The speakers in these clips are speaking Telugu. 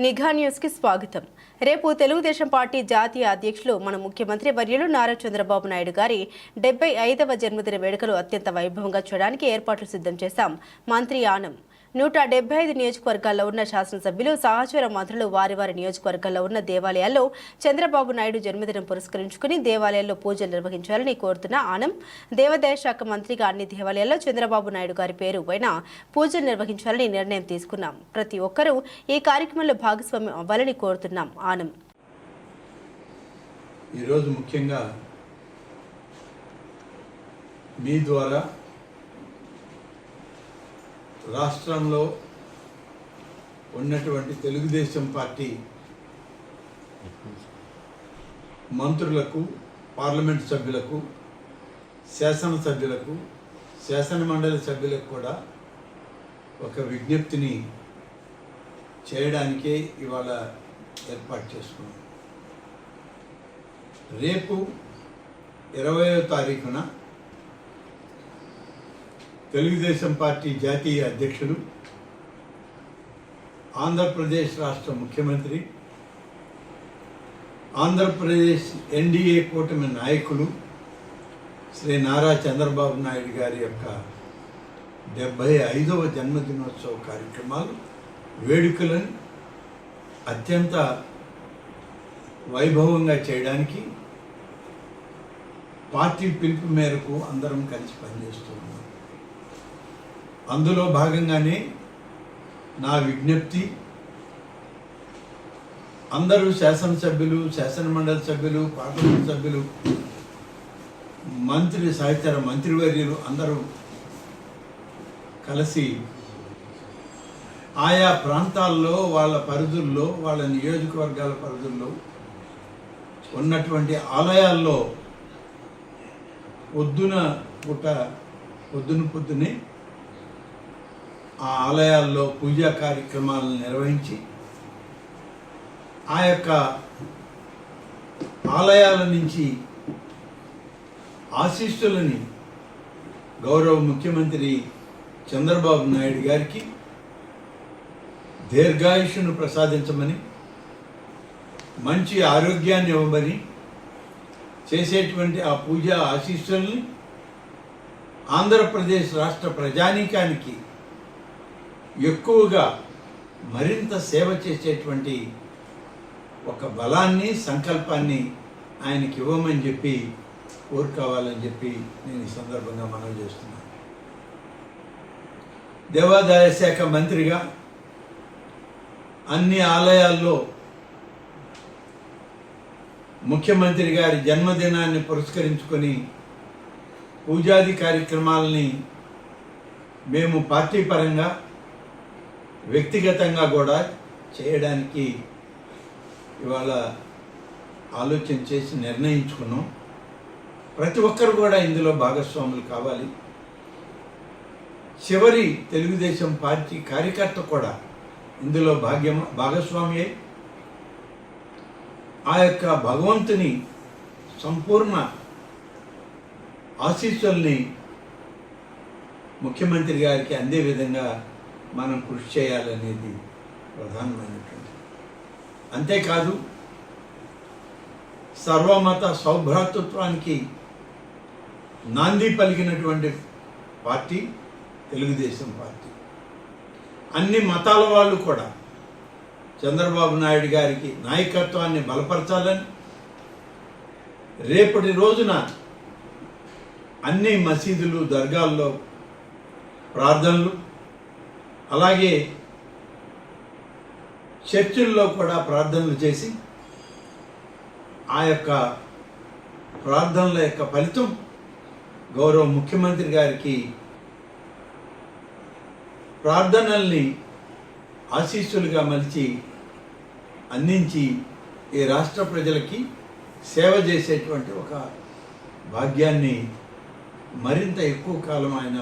నిఘా న్యూస్ కి స్వాగతం. రేపు తెలుగుదేశం పార్టీ జాతీయ అధ్యక్షులు మన ముఖ్యమంత్రి వర్యులు నారా చంద్రబాబు నాయుడు గారి 75వ జన్మదిన వేడుకలు అత్యంత వైభవంగా చేయడానికి ఏర్పాట్లు సిద్ధం చేశాం. మంత్రి ఆనం 175 నియోజకవర్గాల్లో ఉన్న శాసనసభ్యులు, సహచర మంత్రులు వారి నియోజకవర్గాల్లో ఉన్న దేవాలయాల్లో చంద్రబాబు నాయుడు జన్మదినం పురస్కరించుకుని దేవాలయాల్లో పూజలు నిర్వహించాలని కోరుతున్న ఆనం, దేవాదాయ శాఖ మంత్రిగా అన్ని దేవాలయాల్లో చంద్రబాబు నాయుడు గారి పేరు పైన పూజలు నిర్వహించాలని నిర్ణయం తీసుకున్నాం. ప్రతి ఒక్కరూ ఈ కార్యక్రమంలో భాగస్వామ్యం అవ్వాలని కోరుతున్నాం. ఆనం ఈరోజు ముఖ్యంగా మీ ద్వారా రాష్ట్రంలో ఉన్నటువంటి తెలుగుదేశం పార్టీ మంత్రులకు, పార్లమెంట్ సభ్యులకు, శాసనసభ్యులకు, శాసనమండలి సభ్యులకు కూడా ఒక విజ్ఞప్తిని చేయడానికే ఇవాళ ఏర్పాటు చేసుకున్నాం. రేపు 20వ తారీఖున తెలుగుదేశం పార్టీ జాతీయ అధ్యక్షులు, ఆంధ్రప్రదేశ్ రాష్ట్ర ముఖ్యమంత్రి, ఆంధ్రప్రదేశ్ ఎన్డీఏ కూటమి నాయకులు శ్రీ నారా చంద్రబాబు నాయుడు గారి యొక్క 75వ జన్మదినోత్సవ కార్యక్రమాలు, వేడుకలను అత్యంత వైభవంగా చేయడానికి పార్టీ పిలుపు మేరకు అందరం కలిసి పనిచేస్తున్నాం. అందులో భాగంగానే నా విజ్ఞప్తి, అందరూ శాసనసభ్యులు, శాసనమండలి సభ్యులు, పార్లమెంట్ సభ్యులు, మంత్రి, సహచర మంత్రివర్యులు అందరూ కలిసి ఆయా ప్రాంతాల్లో, వాళ్ళ పరిధుల్లో, వాళ్ళ నియోజకవర్గాల పరిధుల్లో ఉన్నటువంటి ఆలయాల్లో పొద్దునే ఆ ఆలయాల్లో పూజా కార్యక్రమాలను నిర్వహించి ఆ యొక్క ఆలయాల నుంచి ఆశీస్సులని గౌరవ ముఖ్యమంత్రి చంద్రబాబు నాయుడు గారికి దీర్ఘాయుష్ను ప్రసాదించమని, మంచి ఆరోగ్యాన్ని ఇవ్వమని, చేసేటువంటి ఆ పూజా ఆశీస్సుల్ని ఆంధ్రప్రదేశ్ రాష్ట్ర ప్రజానీకానికి ఎక్కువగా మరింత సేవ చేసేటువంటి ఒక బలాన్ని, సంకల్పాన్ని ఆయనకి ఇవ్వమని చెప్పి కోరుకోవాలని చెప్పి నేను ఈ సందర్భంగా మనవి చేస్తున్నాను. దేవాదాయ శాఖ మంత్రిగా అన్ని ఆలయాల్లో ముఖ్యమంత్రి గారి జన్మదినాన్ని పురస్కరించుకొని పూజాది కార్యక్రమాలని మేము పార్టీ పరంగా, వ్యక్తిగతంగా కూడా చేయడానికి ఇవాళ ఆలోచన చేసి నిర్ణయించుకున్నాం. ప్రతి ఒక్కరు కూడా ఇందులో భాగస్వాములు కావాలి. చివరి తెలుగుదేశం పార్టీ కార్యకర్త కూడా ఇందులో భాగస్వామి అయి ఆ యొక్క భగవంతుని సంపూర్ణ ఆశీస్సుల్ని ముఖ్యమంత్రి గారికి అందే విధంగా మనం కృషి చేయాలనేది ప్రధానమైనటువంటి. అంతేకాదు, సర్వమత సౌభ్రాతృత్వానికి నాంది పలికినటువంటి పార్టీ తెలుగుదేశం పార్టీ. అన్ని మతాల వాళ్ళు కూడా చంద్రబాబు నాయుడు గారికి నాయకత్వాన్ని బలపరచాలని, రేపటి రోజున అన్ని మసీదులు, దర్గాల్లో ప్రార్థనలు, అలాగే చర్చిల్లో కూడా ప్రార్థనలు చేసి ఆ యొక్క ప్రార్థనల యొక్క ఫలితం గౌరవ ముఖ్యమంత్రి గారికి ప్రార్థనల్ని ఆశీస్సులుగా మలిచి అందించి ఈ రాష్ట్ర ప్రజలకి సేవ చేసేటువంటి ఒక భాగ్యాన్ని, మరింత ఎక్కువ కాలం ఆయన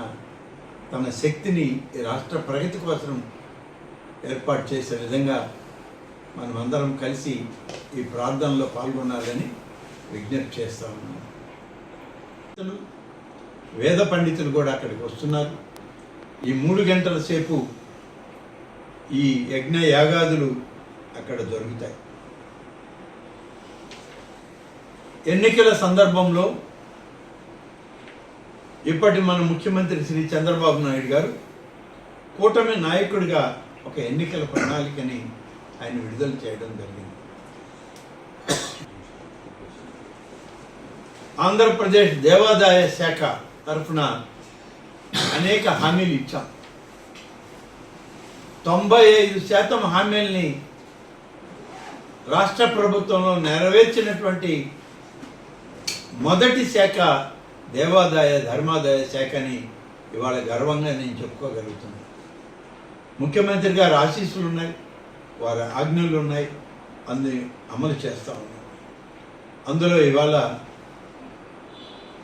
తన శక్తిని ఈ రాష్ట్ర ప్రగతి కోసం ఏర్పాటు చేసే విధంగా మనమందరం కలిసి ఈ ప్రార్థనలో పాల్గొనాలని విజ్ఞప్తి చేస్తా ఉన్నాం. వేద పండితులు కూడా అక్కడికి వస్తున్నారు. ఈ 3 గంటల సేపు ఈ యజ్ఞ యాగాదులు అక్కడ జరుగుతాయి. ఎన్నికల సందర్భంలో ఇప్పటి మన ముఖ్యమంత్రి శ్రీ చంద్రబాబు నాయుడు గారు కూటమి నాయకుడిగా ఒక ఎన్నికల ప్రణాళికని ఆయన విడుదల చేయడం జరిగింది. ఆంధ్రప్రదేశ్ దేవాదాయ శాఖ తరఫున అనేక హామీలు ఇచ్చాం. 95% హామీల్ని రాష్ట్ర ప్రభుత్వంలో నెరవేర్చినటువంటి మొదటి శాఖ దేవాదాయ ధర్మాదాయ శాఖని ఇవాళ గర్వంగా నేను చెప్పుకోగలుగుతున్నాను. ముఖ్యమంత్రి గారి ఆశీస్సులు ఉన్నాయి, వారి ఆజ్ఞలు ఉన్నాయి, అన్ని అమలు చేస్తూ ఉన్నాం. అందులో ఇవాళ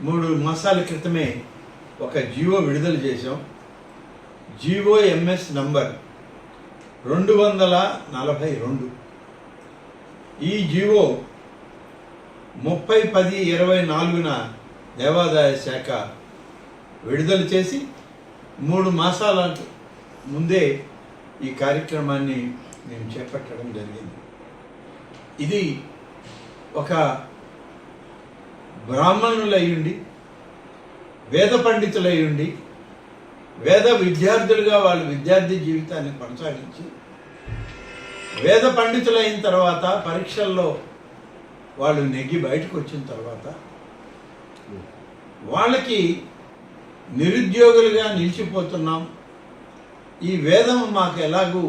3 మాసాల క్రితమే ఒక జీవో విడుదల చేశాం. GO MS number 242. ఈ జీవో 30/10/24 దేవాదాయ శాఖ విడుదల చేసి 3 మాసాల ముందే ఈ కార్యక్రమాన్ని మేము చేపట్టడం జరిగింది. ఇది ఒక బ్రాహ్మణులయ్యుండి, వేద పండితులయ్యుండి, వేద విద్యార్థులుగా వాళ్ళు విద్యార్థి జీవితాన్ని కొనసాగించి, వేద పండితులైన తర్వాత పరీక్షల్లో వాళ్ళు నెగ్గి బయటకు వచ్చిన తర్వాత వాళ్ళకి నిరుద్యోగులుగా నిలిచిపోతున్నాం, ఈ వేదం మాకు ఎలాగూ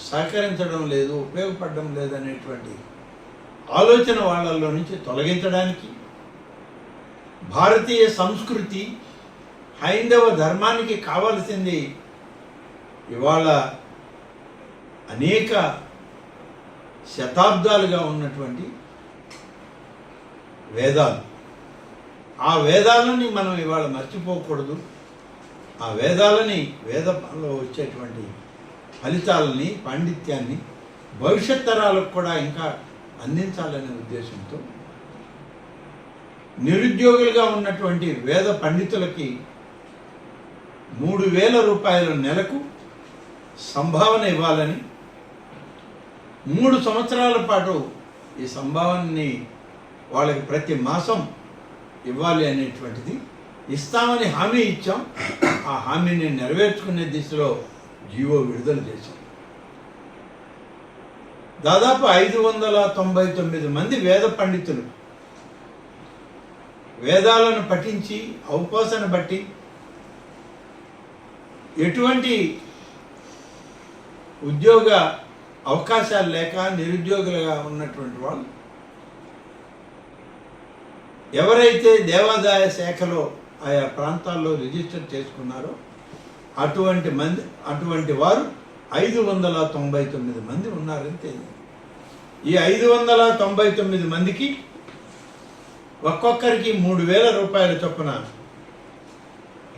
సహకరించడం లేదు, ఉపయోగపడడం లేదనేటువంటి ఆలోచన వాళ్ళల్లో నుంచి తొలగించడానికి, భారతీయ సంస్కృతి హైందవ ధర్మానికి కావాల్సింది ఇవాళ అనేక శతాబ్దాలుగా ఉన్నటువంటి వేదాలు. ఆ వేదాలని మనం ఇవాళ మర్చిపోకూడదు. ఆ వేదాలని, వేదంలో వచ్చేటువంటి ఫలితాలని, పాండిత్యాన్ని భవిష్యత్ తరాలకు కూడా ఇంకా అందించాలనే ఉద్దేశంతో నిరుద్యోగులుగా ఉన్నటువంటి వేద పండితులకి 3,000 రూపాయల నెలకు సంభావన ఇవ్వాలని, 3 సంవత్సరాల పాటు ఈ సంభావనని వాళ్ళకి ప్రతి మాసం ఇవ్వాలి అనేటువంటిది ఇస్తామని హామీ ఇచ్చాం. ఆ హామీని నెరవేర్చుకునే దిశలో జీవో విడుదల చేశాం. దాదాపు 599 మంది వేద పండితులు వేదాలను పఠించి ఔపాసన బట్టి ఎటువంటి ఉద్యోగ అవకాశాలు లేక నిరుద్యోగులుగా ఉన్నటువంటి వాళ్ళు ఎవరైతే దేవాదాయ శాఖలో ఆయా ప్రాంతాల్లో రిజిస్టర్ చేసుకున్నారో అటువంటి వారు 599 మంది ఉన్నారని తెలియదు. ఈ 599 మందికి ఒక్కొక్కరికి 3,000 రూపాయల చొప్పున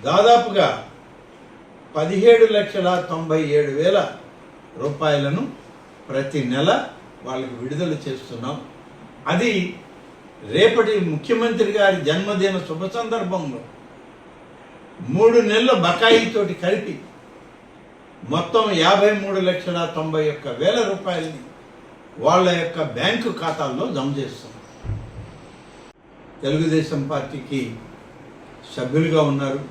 దాదాపుగా 17,97,000 రూపాయలను ప్రతి నెల వాళ్ళకి విడుదల చేస్తున్నాం. అది రేపటి ముఖ్యమంత్రి గారి జన్మదిన శుభ సందర్భంలో 3 నెలల బకాయితోటి కలిపి మొత్తం 53,91,000 రూపాయలని వాళ్ళ యొక్క బ్యాంకు ఖాతాల్లో జమ చేస్తున్నాం. తెలుగుదేశం పార్టీకి సభ్యులుగా ఉన్నారు,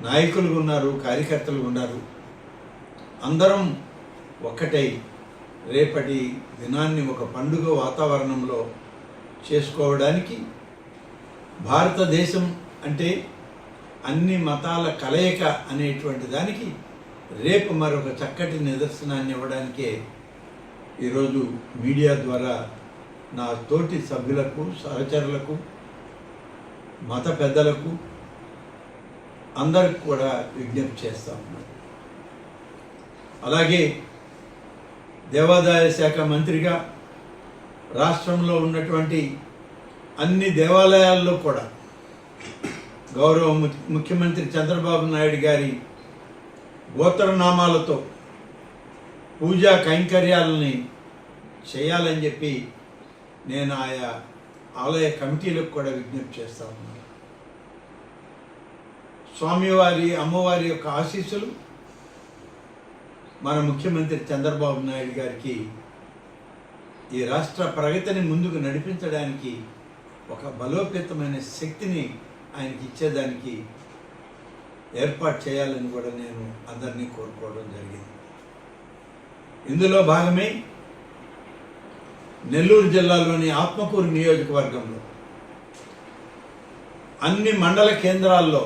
నాయకులు ఉన్నారు, కార్యకర్తలు ఉన్నారు. అందరం ఒక్కటై రేపటి దినాన్ని ఒక పండుగ వాతావరణంలో చేసుకోవడానికి, భారతదేశం అంటే అన్ని మతాల కలయిక అనేటువంటి దానికి రేపు మరొక చక్కటి నిదర్శనాన్ని ఇవ్వడానికే ఈరోజు మీడియా ద్వారా నా తోటి సభ్యులకు, సహచరులకు, మత పెద్దలకు అందరికి కూడా విజ్ఞప్తి చేస్తా ఉన్నాను. అలాగే దేవాదాయ శాఖ మంత్రిగా రాష్ట్రంలో ఉన్నటువంటి అన్ని దేవాలయాల్లో కూడా గౌరవ ముఖ్యమంత్రి చంద్రబాబు నాయుడు గారి గోత్రనామాలతో పూజా కైంకర్యాలని చేయాలని చెప్పి నేను ఆయా ఆలయ కమిటీలకు కూడా విజ్ఞప్తి చేస్తా ఉన్నాను. స్వామివారి, అమ్మవారి యొక్క ఆశీస్సులు మన ముఖ్యమంత్రి చంద్రబాబు నాయుడు గారికి ఈ రాష్ట్ర ప్రగతిని ముందుకు నడిపించడానికి ఒక బలోపేతమైన శక్తిని ఆయనకి ఇచ్చేదానికి ఏర్పాటు చేయాలని కూడా నేను అందరినీ కోరుకోవడం జరిగింది. ఇందులో భాగమే నెల్లూరు జిల్లాలోని ఆత్మకూరు నియోజకవర్గంలో అన్ని మండల కేంద్రాల్లో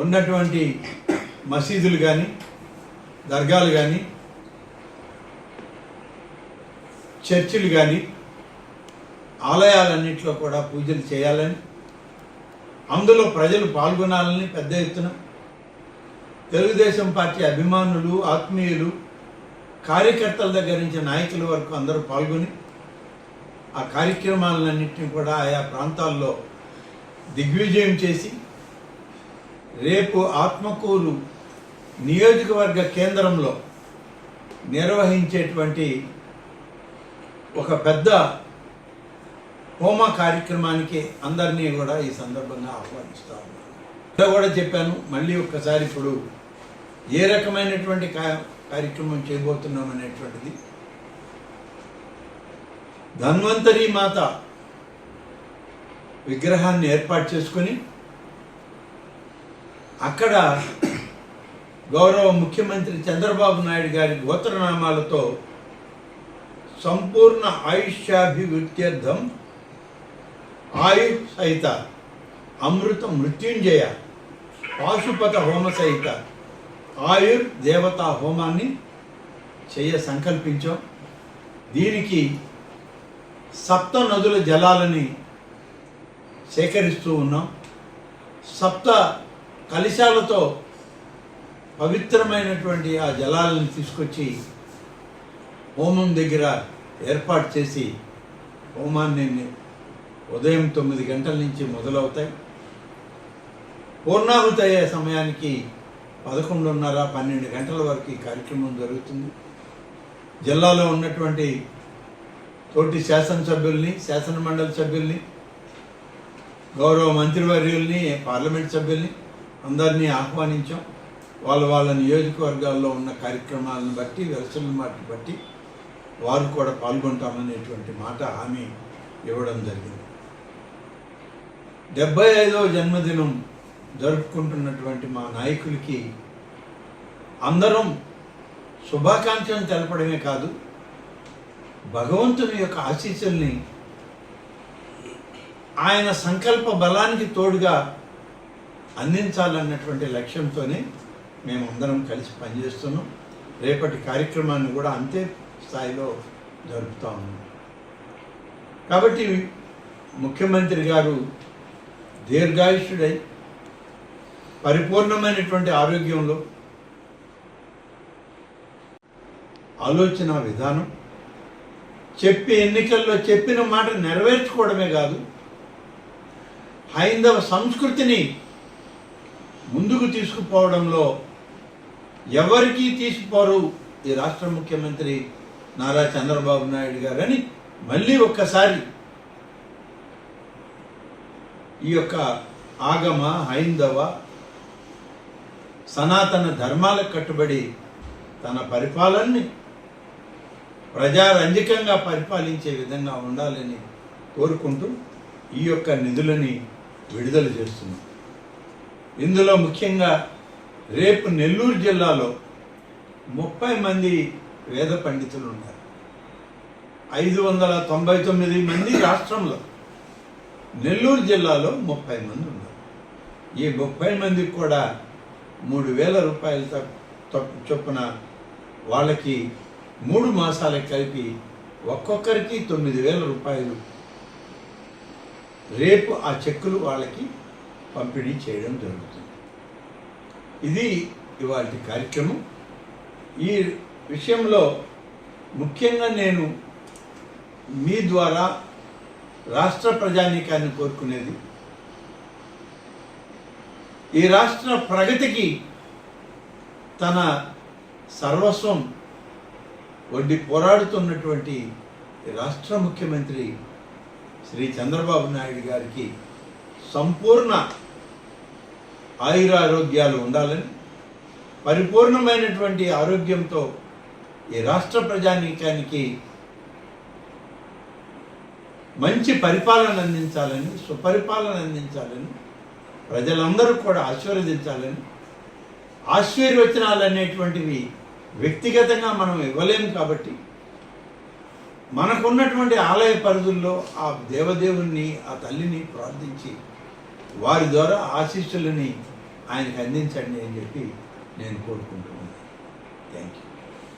ఉన్నటువంటి మసీదులు కానీ దర్గాలు కానీ చర్చిలు కానీ ఆలయాలన్నింటిలో కూడా పూజలు చేయాలని, అందులో ప్రజలు పాల్గొనాలని పెద్ద ఎత్తున తెలుగుదేశం పార్టీ అభిమానులు, ఆత్మీయులు, కార్యకర్తల దగ్గర నుంచి నాయకుల వరకు అందరూ పాల్గొని ఆ కార్యక్రమాలన్నింటినీ కూడా ఆయా ప్రాంతాల్లో దిగ్విజయం చేసి రేపు ఆత్మకూరు నియోజకవర్గ కేంద్రంలో నిర్వహించేటువంటి ఒక పెద్ద హోమ కార్యక్రమానికి అందరినీ కూడా ఈ సందర్భంగా ఆహ్వానిస్తాను. ఇలా కూడా చెప్పాను, మళ్ళీ ఒక్కసారి ఇప్పుడు ఏ రకమైనటువంటి కార్యక్రమం చేయబోతున్నాం అనేటువంటిది. ధన్వంతరి మాత విగ్రహాన్ని ఏర్పాటు చేసుకొని అక్కడ గౌరవ ముఖ్యమంత్రి చంద్రబాబు నాయుడు గారి గోత్రనామాలతో సంపూర్ణ ఆయుష్యాభివృద్ధ్యర్థం ఆయు సహిత అమృత మృత్యుంజయ పాశుపత హోమ సహిత ఆయుర్ దేవతా హోమాన్ని సంకల్పించాం. దీనికి సప్త నదుల జలాలని సేకరిస్తూ ఉన్నాం. సప్త కలశాలతో పవిత్రమైనటువంటి ఆ జలాలను తీసుకొచ్చి హోమం దగ్గర ఏర్పాటు చేసి హోమాన్ని ఉదయం 9 గంటల నుంచి మొదలవుతాయి. పూర్ణాహుతి అయ్యే సమయానికి 11:30, 12 గంటల వరకు ఈ కార్యక్రమం జరుగుతుంది. జిల్లాలో ఉన్నటువంటి తోటి శాసనసభ్యుల్ని, శాసన మండలి సభ్యుల్ని, గౌరవ మంత్రివర్యుల్ని, పార్లమెంట్ సభ్యుల్ని అందరినీ ఆహ్వానించాం. వాళ్ళ నియోజకవర్గాల్లో ఉన్న కార్యక్రమాలను బట్టి, వెలుసులను బట్టి వారు కూడా పాల్గొంటామనేటువంటి మాట హామీ ఇవ్వడం జరిగింది. 75వ జన్మదినం జరుపుకుంటున్నటువంటి మా నాయకులకి అందరం శుభాకాంక్షలు తెలపడమే కాదు, భగవంతుని యొక్క ఆశీస్సుల్ని ఆయన సంకల్ప బలానికి తోడుగా అందించాలన్నటువంటి లక్ష్యంతోనే మేమందరం కలిసి పనిచేస్తున్నాం. రేపటి కార్యక్రమాన్ని కూడా అంతే స్థాయిలో జరుపుతా ఉన్నాం. కాబట్టి ముఖ్యమంత్రి గారు దీర్ఘాయుష్యుడై పరిపూర్ణమైనటువంటి ఆరోగ్యంలో ఆలోచన విధానం, ఎన్నికల్లో చెప్పిన మాట నెరవేర్చుకోవడమే కాదు, హైందవ సంస్కృతిని ముందుకు తీసుకుపోవడంలో ఎవరికీ తీసుకుపోరు ఈ రాష్ట్ర ముఖ్యమంత్రి నారా చంద్రబాబు నాయుడు గారని మళ్ళీ ఒక్కసారి ఈ యొక్క ఆగమ, హైందవ, సనాతన ధర్మాలకు కట్టుబడి తన పరిపాలనని ప్రజారంజకంగా పరిపాలించే విధంగా ఉండాలని కోరుకుంటూ ఈ యొక్క నిధులని విడుదల చేస్తున్నాం. ఇందులో ముఖ్యంగా రేపు నెల్లూరు జిల్లాలో 30 మంది వేద పండితులు ఉన్నారు. 599 మంది రాష్ట్రంలో, నెల్లూరు జిల్లాలో 30 మంది ఉన్నారు. ఈ 30 మందికి కూడా 3,000 రూపాయల చొప్పున వాళ్ళకి 3 మాసాలకు కలిపి ఒక్కొక్కరికి 9,000 రూపాయలు రేపు ఆ చెక్కులు వాళ్ళకి పంపిణీ చేయడం జరుగుతుంది. ఇది ఇవాళ కార్యక్రమం. ఈ విషయంలో ముఖ్యంగా నేను మీ ద్వారా రాష్ట్ర ప్రజానీకాన్ని కోరుకునేది, ఈ రాష్ట్ర ప్రగతికి తన సర్వస్వం వడ్డీ పోరాడుతున్నటువంటి రాష్ట్ర ముఖ్యమంత్రి శ్రీ చంద్రబాబు నాయుడు గారికి సంపూర్ణ ఆయురారోగ్యాలు ఉండాలని, పరిపూర్ణమైనటువంటి ఆరోగ్యంతో ఈ రాష్ట్ర ప్రజానీకానికి మంచి పరిపాలన అందించాలని, సుపరిపాలన అందించాలని, ప్రజలందరూ కూడా ఆశీర్వదించాలని. ఆశీర్వచనాలు అనేటువంటివి వ్యక్తిగతంగా మనం ఇవ్వలేము కాబట్టి మనకున్నటువంటి ఆలయ పరిధుల్లో ఆ దేవదేవుణ్ణి, ఆ తల్లిని ప్రార్థించి వారి ద్వారా ఆశీస్సులని ఆయనకు అందించండి అని చెప్పి నేను కోరుకుంటున్నాను. Thank you.